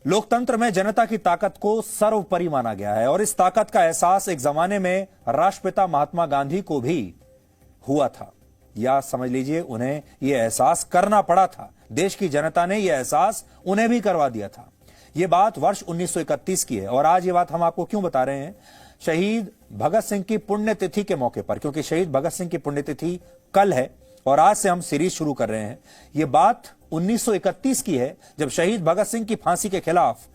लोकतंत्र में जनता की ताकत को सर्वोपरि माना गया है और इस ताकत का एहसास एक जमाने में राष्ट्रपिता महात्मा गांधी को भी हुआ था, या समझ लीजिए उन्हें यह एहसास करना पड़ा था। देश की जनता ने यह एहसास उन्हें भी करवा दिया था। यह बात वर्ष 1931 की है और आज ये बात हम आपको क्यों बता रहे हैं? शहीद भगत सिंह की पुण्यतिथि के मौके पर, क्योंकि शहीद भगत सिंह की पुण्यतिथि कल है और आज से हम सीरीज शुरू कर रहे हैं। यह बात 1931 की है, जब शहीद भगत सिंह की फांसी के खिलाफ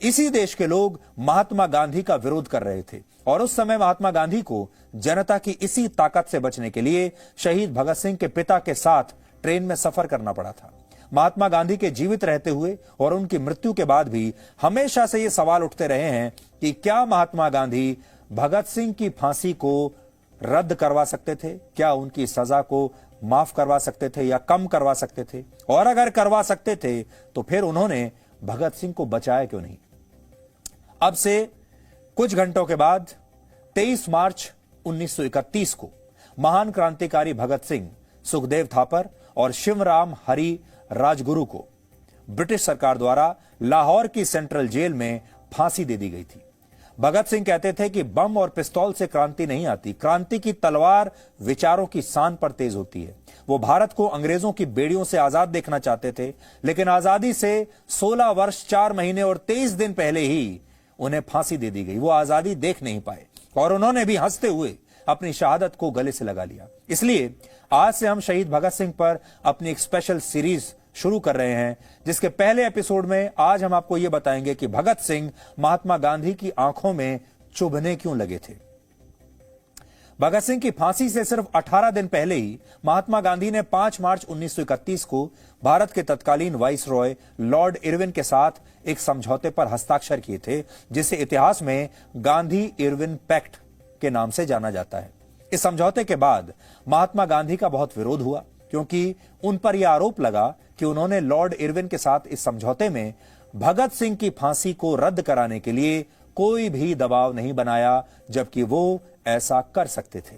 इसी देश के लोग महात्मा गांधी का विरोध कर रहे थे और उस समय महात्मा गांधी को जनता की इसी ताकत से बचने के लिए शहीद भगत सिंह के पिता के साथ ट्रेन में सफर करना पड़ा था। महात्मा गांधी के जीवित रहते हुए और उनकी मृत्यु के बाद भी हमेशा से ये सवाल उठते रहे हैं कि क्या महात्मा गांधी भगत सिंह की फांसी को रद्द करवा सकते थे? क्या उनकी सजा को माफ करवा सकते थे या कम करवा सकते थे? और अगर करवा सकते थे तो फिर उन्होंने भगत सिंह को बचाया क्यों नहीं? अब से कुछ घंटों के बाद 23 मार्च 1931 को महान क्रांतिकारी भगत सिंह, सुखदेव थापर और शिवराम हरि राजगुरु को ब्रिटिश सरकार द्वारा लाहौर की सेंट्रल जेल में फांसी दे दी गई थी। भगत सिंह कहते थे कि बम और पिस्तौल से क्रांति नहीं आती, क्रांति की तलवार विचारों की शान पर तेज होती है। वो भारत को अंग्रेजों की बेड़ियों से आजाद देखना चाहते थे, लेकिन आजादी से 16 वर्ष 4 महीने और 23 दिन पहले ही उन्हें फांसी दे दी गई। वो आजादी देख नहीं पाए और उन्होंने भी हंसते हुए अपनी शहादत को गले से लगा लिया। इसलिए आज से हम शहीद भगत सिंह पर अपनी एक स्पेशल सीरीज शुरू कर रहे हैं, जिसके पहले एपिसोड में आज हम आपको यह बताएंगे कि भगत सिंह महात्मा गांधी की आंखों में चुभने क्यों लगे थे। भगत सिंह की फांसी से सिर्फ 18 दिन पहले ही महात्मा गांधी ने 5 मार्च 1931 को भारत के तत्कालीन वाइसरॉय लॉर्ड इरविन के साथ एक समझौते पर हस्ताक्षर किए थे, जिसे इतिहास में गांधी इरविन पैक्ट के नाम से जाना जाता है। इस समझौते के बाद महात्मा गांधी का बहुत विरोध हुआ, क्योंकि उन पर यह आरोप लगा कि उन्होंने लॉर्ड इरविन के साथ इस समझौते में भगत सिंह की फांसी को रद्द कराने के लिए कोई भी दबाव नहीं बनाया, जबकि वो ऐसा कर सकते थे।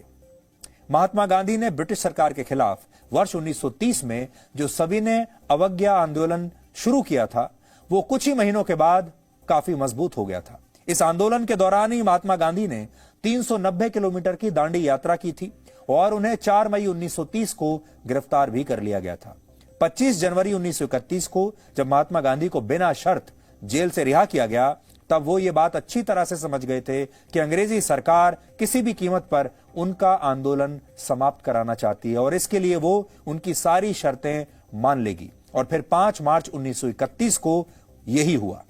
महात्मा गांधी ने ब्रिटिश सरकार के खिलाफ वर्ष 1930 में जो सविनय अवज्ञा आंदोलन शुरू किया था, वो कुछ ही महीनों के बाद काफी मजबूत हो गया था। इस आंदोलन के दौरान ही महात्मा गांधी ने 390 किलोमीटर की दांडी यात्रा की थी और उन्हें 4 मई 1930 को गिरफ्तार भी कर लिया गया था। 25 जनवरी 1931 को जब महात्मा गांधी को बिना शर्त जेल से रिहा किया गया, तब वो ये बात अच्छी तरह से समझ गए थे कि अंग्रेजी सरकार किसी भी कीमत पर उनका आंदोलन समाप्त कराना चाहती है और इसके लिए वो उनकी सारी शर्तें मान लेगी। और फिर 5 मार्च 1931 को यही हुआ।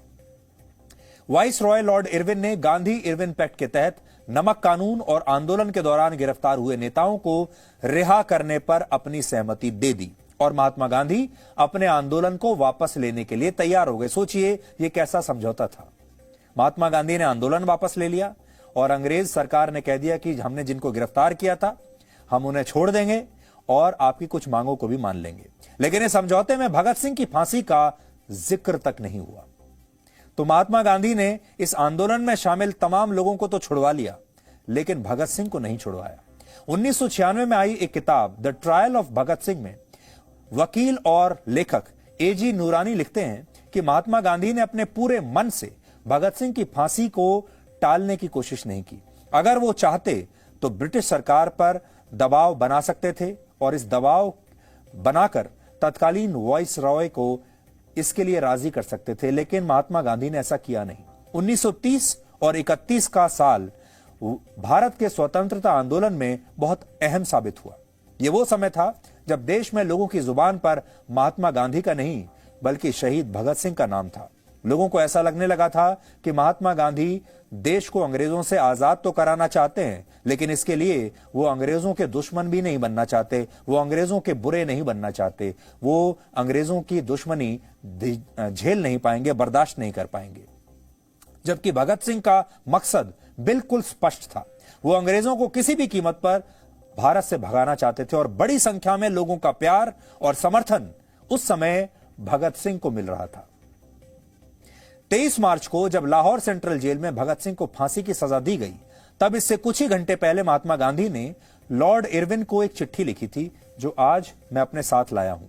वाइसरॉय लॉर्ड इरविन ने गांधी इरविन पैक्ट के तहत नमक कानून और आंदोलन के दौरान गिरफ्तार हुए नेताओं को रिहा करने पर अपनी सहमति दे दी और महात्मा गांधी अपने आंदोलन को वापस लेने के लिए तैयार हो गए। सोचिए ये कैसा समझौता था। महात्मा गांधी ने आंदोलन वापस ले लिया और अंग्रेज सरकार ने कह दिया कि हमने जिनको गिरफ्तार किया था हम उन्हें छोड़ देंगे और आपकी कुछ मांगों को भी मान लेंगे। लेकिन इस समझौते में भगत सिंह की फांसी का जिक्र तक नहीं हुआ। तो महात्मा गांधी ने इस आंदोलन में शामिल तमाम लोगों को तो छुड़वा लिया, लेकिन भगत सिंह को नहीं छुड़वाया। 1996 में आई एक किताब the trial of Bhagat Singh में वकील और लेखक एजी नूरानी लिखते हैं कि महात्मा गांधी ने अपने पूरे मन से भगत सिंह की फांसी को टालने की कोशिश नहीं की। अगर वो चाहते तो ब्रिटिश सरकार पर दबाव बना सकते थे और इस दबाव बनाकर तत्कालीन वाइसरॉय को इसके लिए राजी कर सकते थे, लेकिन महात्मा गांधी ने ऐसा किया नहीं। 1930 और 31 का साल भारत के स्वतंत्रता आंदोलन में बहुत अहम साबित हुआ। यह वो समय था जब देश में लोगों की जुबान पर महात्मा गांधी का नहीं बल्कि शहीद भगत सिंह का नाम था। लोगों को ऐसा लगने लगा था कि महात्मा गांधी देश को अंग्रेजों से आजाद तो कराना चाहते हैं, लेकिन इसके लिए वो अंग्रेजों के दुश्मन भी नहीं बनना चाहते, वो अंग्रेजों के बुरे नहीं बनना चाहते, वो अंग्रेजों की दुश्मनी झेल नहीं पाएंगे, बर्दाश्त नहीं कर पाएंगे। जबकि भगत सिंह का मकसद बिल्कुल स्पष्ट था। वो अंग्रेजों को किसी भी कीमत पर भारत से भगाना चाहते थे और बड़ी संख्या में लोगों का प्यार और समर्थन उस समय भगत सिंह को मिल रहा था। 23 मार्च को जब लाहौर सेंट्रल जेल में भगत सिंह को फांसी की सजा दी गई, तब इससे कुछ ही घंटे पहले महात्मा गांधी ने लॉर्ड इरविन को एक चिट्ठी लिखी थी, जो आज मैं अपने साथ लाया हूं।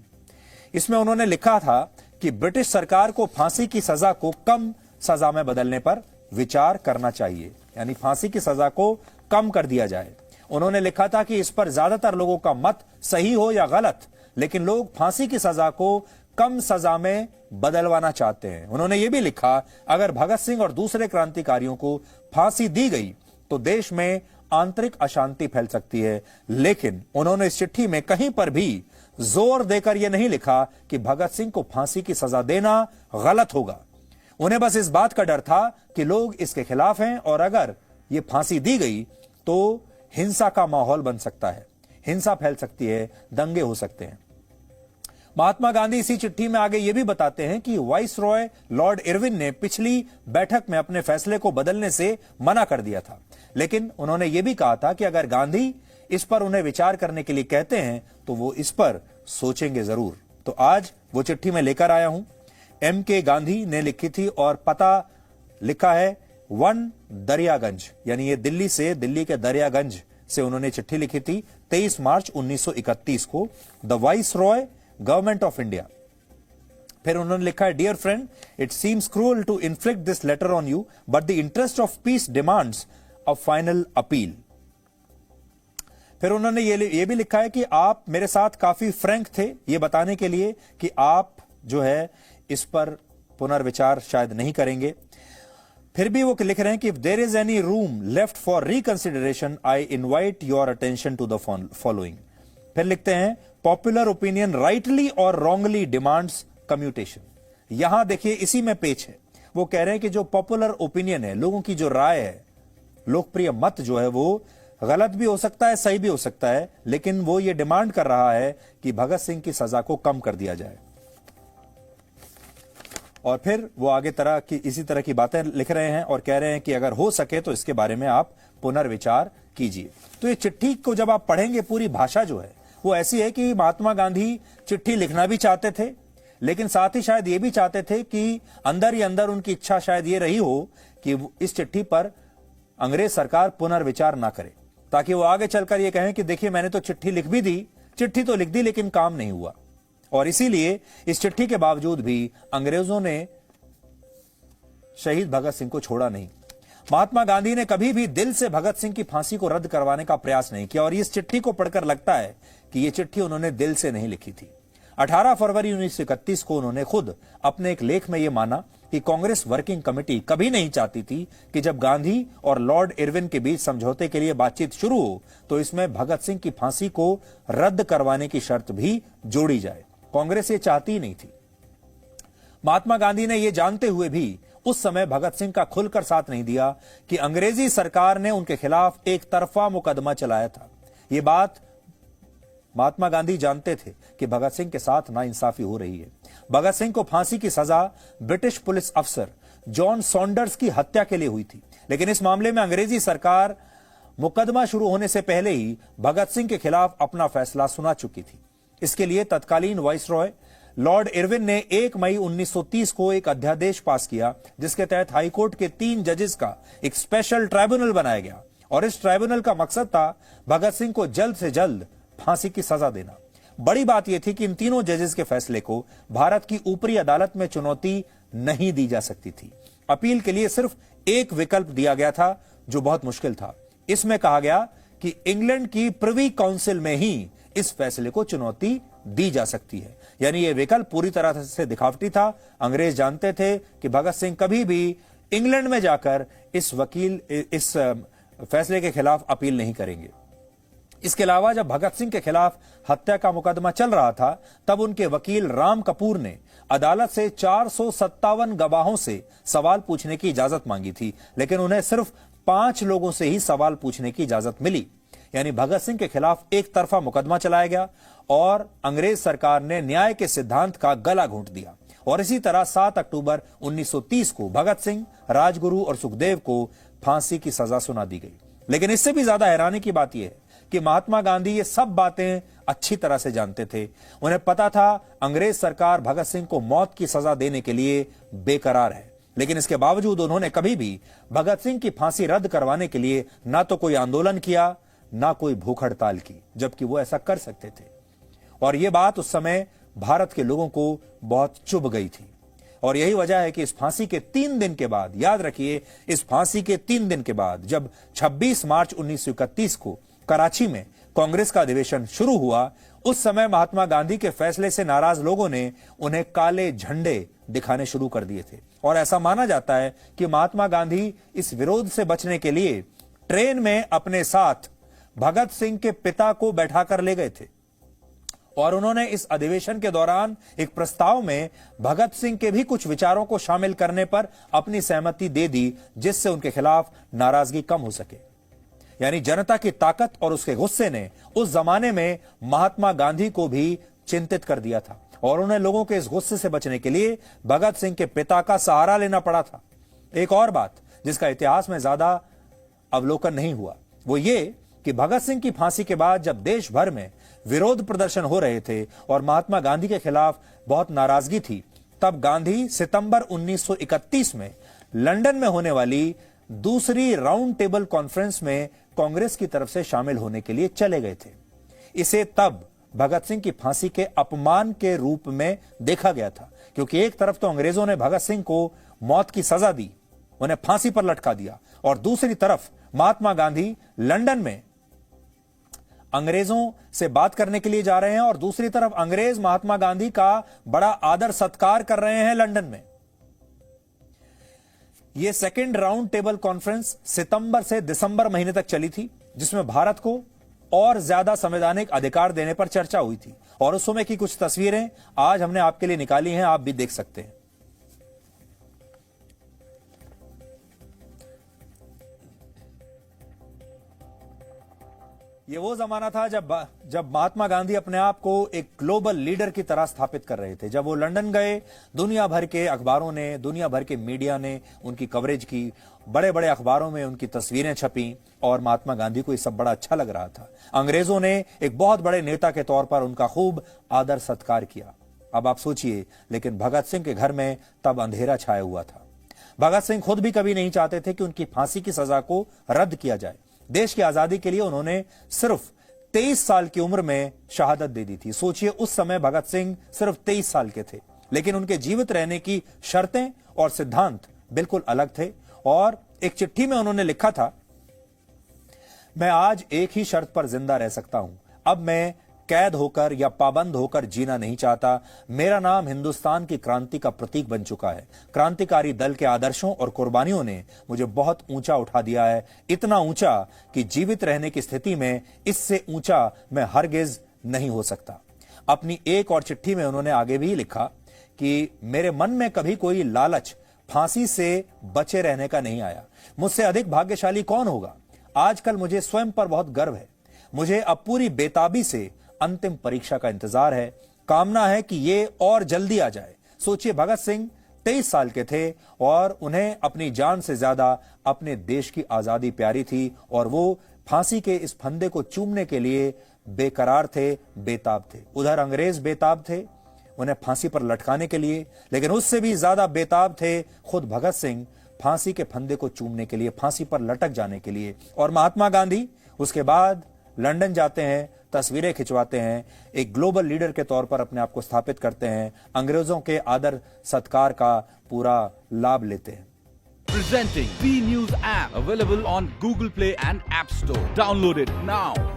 इसमें उन्होंने लिखा था कि ब्रिटिश सरकार को फांसी की सजा को कम सजा में बदलने पर विचार करना चाहिए, यानी फांसी की सजा को कम कर दिया जाए। उन्होंने लिखा था कि इस पर ज्यादातर लोगों का मत सही हो या गलत, लेकिन लोग फांसी की सजा को कम सजा में बदलवाना चाहते हैं। उन्होंने यह भी लिखा, अगर भगत सिंह और दूसरे क्रांतिकारियों को फांसी दी गई तो देश में आंतरिक अशांति फैल सकती है। लेकिन उन्होंने इस चिट्ठी में कहीं पर भी जोर देकर यह नहीं लिखा कि भगत सिंह को फांसी की सजा देना गलत होगा। उन्हें बस इस बात का डर था कि लोग इसके खिलाफ हैं और अगर यह फांसी दी गई तो हिंसा का माहौल बन सकता है, हिंसा फैल सकती है, दंगे हो सकते हैं। महात्मा गांधी इसी चिट्ठी में आगे यह भी बताते हैं कि वाइस रॉय लॉर्ड इरविन ने पिछली बैठक में अपने फैसले को बदलने से मना कर दिया था, लेकिन उन्होंने यह भी कहा था कि अगर गांधी इस पर उन्हें विचार करने के लिए कहते हैं तो वो इस पर सोचेंगे जरूर। तो आज वो चिट्ठी मैं लेकर आया हूं, M.K. गांधी ने लिखी थी और पता लिखा है 1 दरियागंज, यानी ये दिल्ली के दरियागंज से उन्होंने चिट्ठी लिखी थी 23 मार्च 1931 को, the viceroy government of India. फिर उन्होंने लिखा है, dear friend, it seems cruel to inflict this letter on you, but the interest of peace demands a final appeal. फिर उन्होंने ये भी लिखा है कि आप मेरे साथ काफी फ्रैंक थे, ये बताने के लिए कि आप जो है इस पर पुनर्विचार शायद नहीं करेंगे। फिर भी वो लिख रहे हैं कि if there is any room left for reconsideration I invite your attention to the following. फिर लिखते हैं, पॉपुलर ओपिनियन राइटली और रॉन्गली डिमांड्स कम्यूटेशन। यहां देखिए इसी में पेच है। वो कह रहे हैं कि जो पॉपुलर ओपिनियन है, लोगों की जो राय है, लोकप्रिय मत जो है वो गलत भी हो सकता है, सही भी हो सकता है, लेकिन वो ये डिमांड कर रहा है कि भगत सिंह की सजा को कम कर दिया जाए। और फिर वो आगे इसी तरह की बातें लिख रहे हैं और कह रहे हैं कि अगर हो सके तो इसके बारे में आप पुनर्विचार कीजिए। तो ये चिट्ठी को जब आप पढ़ेंगे, पूरी भाषा जो है वो ऐसी है कि महात्मा गांधी चिट्ठी लिखना भी चाहते थे, लेकिन साथ ही शायद ये भी चाहते थे कि अंदर ही अंदर उनकी इच्छा शायद ये रही हो कि इस चिट्ठी पर अंग्रेज सरकार पुनर्विचार ना करे, ताकि वो आगे चलकर ये कहें कि देखिए मैंने तो चिट्ठी लिख भी दी, चिट्ठी तो लिख दी लेकिन काम नहीं हुआ। और इसीलिए इस चिट्ठी के बावजूद भी अंग्रेजों ने शहीद भगत सिंह को छोड़ा नहीं। महात्मा गांधी ने कभी भी दिल से भगत सिंह की फांसी को रद्द करवाने का प्रयास नहीं किया और इस चिट्ठी को पढ़कर लगता है कि यह चिट्ठी उन्होंने दिल से नहीं लिखी थी। 18 फरवरी 1931 को उन्होंने खुद अपने एक लेख में यह माना कि कांग्रेस वर्किंग कमेटी कभी नहीं चाहती थी कि जब गांधी और लॉर्ड इरविन के बीच समझौते के लिए बातचीत शुरू हो तो इसमें भगत सिंह की फांसी को रद्द करवाने की शर्त भी जोड़ी जाए। कांग्रेस ये चाहती ही नहीं थी। महात्मा गांधी ने यह जानते हुए भी उस समय भगत सिंह का खुलकर साथ नहीं दिया कि अंग्रेजी सरकार ने उनके खिलाफ एक तरफा मुकदमा चलाया था। यह बात महात्मा गांधी जानते थे कि भगत सिंह के साथ नाइंसाफी हो रही है। भगत सिंह को फांसी की सजा ब्रिटिश पुलिस अफसर जॉन सॉन्डर्स की हत्या के लिए हुई थी, लेकिन इस मामले में अंग्रेजी सरकार मुकदमा शुरू होने से पहले ही भगत सिंह के खिलाफ अपना फैसला सुना चुकी थी। इसके लिए तत्कालीन वाइसरॉय लॉर्ड इरविन ने 1 मई 1930 को एक अध्यादेश पास किया, जिसके तहत हाईकोर्ट के 3 जजेस का एक स्पेशल ट्राइब्यूनल बनाया गया और इस ट्राइब्यूनल का मकसद था भगत सिंह को जल्द से जल्द फांसी की सजा देना। बड़ी बात यह थी कि इन तीनों जजेस के फैसले को भारत की ऊपरी अदालत में चुनौती नहीं दी जा सकती थी। अपील के लिए सिर्फ एक विकल्प दिया गया था जो बहुत मुश्किल था। इसमें कहा गया कि इंग्लैंड की प्रिवी काउंसिल में ही इस फैसले को चुनौती दी जा सकती है। यानी यह विकल्प पूरी तरह से दिखावटी था। अंग्रेज जानते थे कि भगत सिंह कभी भी इंग्लैंड में जाकर इस फैसले के खिलाफ अपील नहीं करेंगे। इसके अलावा जब भगत सिंह के खिलाफ हत्या का मुकदमा चल रहा था, तब उनके वकील राम कपूर ने अदालत से 457 गवाहों से सवाल पूछने की इजाजत मांगी थी, लेकिन उन्हें सिर्फ 5 लोगों से ही सवाल पूछने की इजाजत मिली। यानी भगत सिंह के खिलाफ एक तरफा मुकदमा चलाया गया और अंग्रेज सरकार ने न्याय के सिद्धांत का गला घोंट दिया। और इसी तरह 7 अक्टूबर 1930 को भगत सिंह, राजगुरु और सुखदेव को फांसी की सजा सुना दी गई। लेकिन इससे भी ज्यादा हैरानी की बात यह है कि महात्मा गांधी ये सब बातें अच्छी तरह से जानते थे। उन्हें पता था अंग्रेज सरकार भगत सिंह को मौत की सजा देने के लिए बेकरार है, लेकिन इसके बावजूद उन्होंने कभी भी भगत सिंह की फांसी रद्द करवाने के लिए ना तो कोई आंदोलन किया, ना कोई भूख हड़ताल की, जबकि वो ऐसा कर सकते थे। और यह बात उस समय भारत के लोगों को बहुत चुभ गई थी। और यही वजह है कि इस फांसी के 3 दिन के बाद, याद रखिए, इस फांसी के 3 दिन के बाद जब 26 मार्च 1931 को कराची में कांग्रेस का अधिवेशन शुरू हुआ, उस समय महात्मा गांधी के फैसले से नाराज लोगों ने उन्हें काले झंडे दिखाने शुरू कर दिए थे। और ऐसा माना जाता है कि महात्मा गांधी इस विरोध से बचने के लिए ट्रेन में अपने साथ भगत सिंह के पिता को बैठाकर ले गए थे। और उन्होंने इस अधिवेशन के दौरान एक प्रस्ताव में भगत सिंह के भी कुछ विचारों को शामिल करने पर अपनी सहमति दे दी, जिससे उनके खिलाफ नाराजगी कम हो सके। यानी जनता की ताकत और उसके गुस्से ने उस जमाने में महात्मा गांधी को भी चिंतित कर दिया था और उन्हें लोगों के इस गुस्से से बचने के लिए भगत सिंह के पिता का सहारा लेना पड़ा था। एक और बात जिसका इतिहास में ज्यादा अवलोकन नहीं हुआ, वो ये कि भगत सिंह की फांसी के बाद जब देश भर में विरोध प्रदर्शन हो रहे थे और महात्मा गांधी के खिलाफ बहुत नाराजगी थी, तब गांधी सितंबर 1931 में लंदन में होने वाली दूसरी राउंड टेबल कॉन्फ्रेंस में कांग्रेस की तरफ से शामिल होने के लिए चले गए थे। इसे तब भगत सिंह की फांसी के अपमान के रूप में देखा गया था, क्योंकि एक तरफ तो अंग्रेजों ने भगत सिंह को मौत की सजा दी, उन्हें फांसी पर लटका दिया, और दूसरी तरफ महात्मा गांधी लंदन में अंग्रेजों से बात करने के लिए जा रहे हैं और दूसरी तरफ अंग्रेज महात्मा गांधी का बड़ा आदर सत्कार कर रहे हैं लंदन में। यह सेकेंड राउंड टेबल कॉन्फ्रेंस सितंबर से दिसंबर महीने तक चली थी, जिसमें भारत को और ज्यादा संवैधानिक अधिकार देने पर चर्चा हुई थी। और उस समय की कुछ तस्वीरें आज हमने आपके लिए निकाली हैं, आप भी देख सकते हैं। ये वो जमाना था जब महात्मा गांधी अपने आप को एक ग्लोबल लीडर की तरह स्थापित कर रहे थे। जब वो लंदन गए, दुनिया भर के अखबारों ने, दुनिया भर के मीडिया ने उनकी कवरेज की, बड़े बड़े अखबारों में उनकी तस्वीरें छपी और महात्मा गांधी को ये सब बड़ा अच्छा लग रहा था। अंग्रेजों ने एक बहुत बड़े नेता के तौर पर उनका खूब आदर सत्कार किया। अब आप सोचिए, लेकिन भगत सिंह के घर में तब अंधेरा छाया हुआ था। भगत सिंह खुद भी कभी नहीं चाहते थे कि उनकी फांसी की सजा को रद्द किया जाए। देश की आजादी के लिए उन्होंने सिर्फ 23 साल की उम्र में शहादत दे दी थी। सोचिए, उस समय भगत सिंह सिर्फ 23 साल के थे, लेकिन उनके जीवित रहने की शर्तें और सिद्धांत बिल्कुल अलग थे। और एक चिट्ठी में उन्होंने लिखा था, मैं आज एक ही शर्त पर जिंदा रह सकता हूं, अब मैं कैद होकर या पाबंद होकर जीना नहीं चाहता। मेरा नाम हिंदुस्तान की क्रांति का प्रतीक बन चुका है। क्रांतिकारी दल के आदर्शों और कुर्बानियों ने मुझे बहुत ऊंचा उठा दिया है, इतना ऊंचा कि जीवित रहने की स्थिति में इससे ऊंचा मैं हरगिज नहीं हो सकता। अपनी एक और चिट्ठी में उन्होंने आगे भी लिखा कि मेरे मन में कभी कोई लालच फांसी से बचे रहने का नहीं आया। मुझसे अधिक भाग्यशाली कौन होगा। आजकल मुझे स्वयं पर बहुत गर्व है। मुझे अब पूरी बेताबी से अंतिम परीक्षा का इंतजार है। कामना है कि ये और जल्दी आ जाए। सोचिए, भगत सिंह 23 साल के थे और उन्हें अपनी जान से ज्यादा अपने देश की आजादी प्यारी थी, और वो फांसी के इस फंदे को चूमने के लिए बेकरार थे, बेताब थे। उधर अंग्रेज बेताब थे उन्हें फांसी पर लटकाने के लिए, लेकिन उससे भी ज्यादा बेताब थे खुद भगत सिंह फांसी के फंदे को चूमने के लिए, फांसी पर लटक जाने के लिए। और महात्मा गांधी उसके बाद लंदन जाते हैं, तस्वीरें खिंचवाते हैं, एक ग्लोबल लीडर के तौर पर अपने आप को स्थापित करते हैं, अंग्रेजों के आदर सत्कार का पूरा लाभ लेते हैं। Presenting B News app available on Google Play and App Store. Download it now.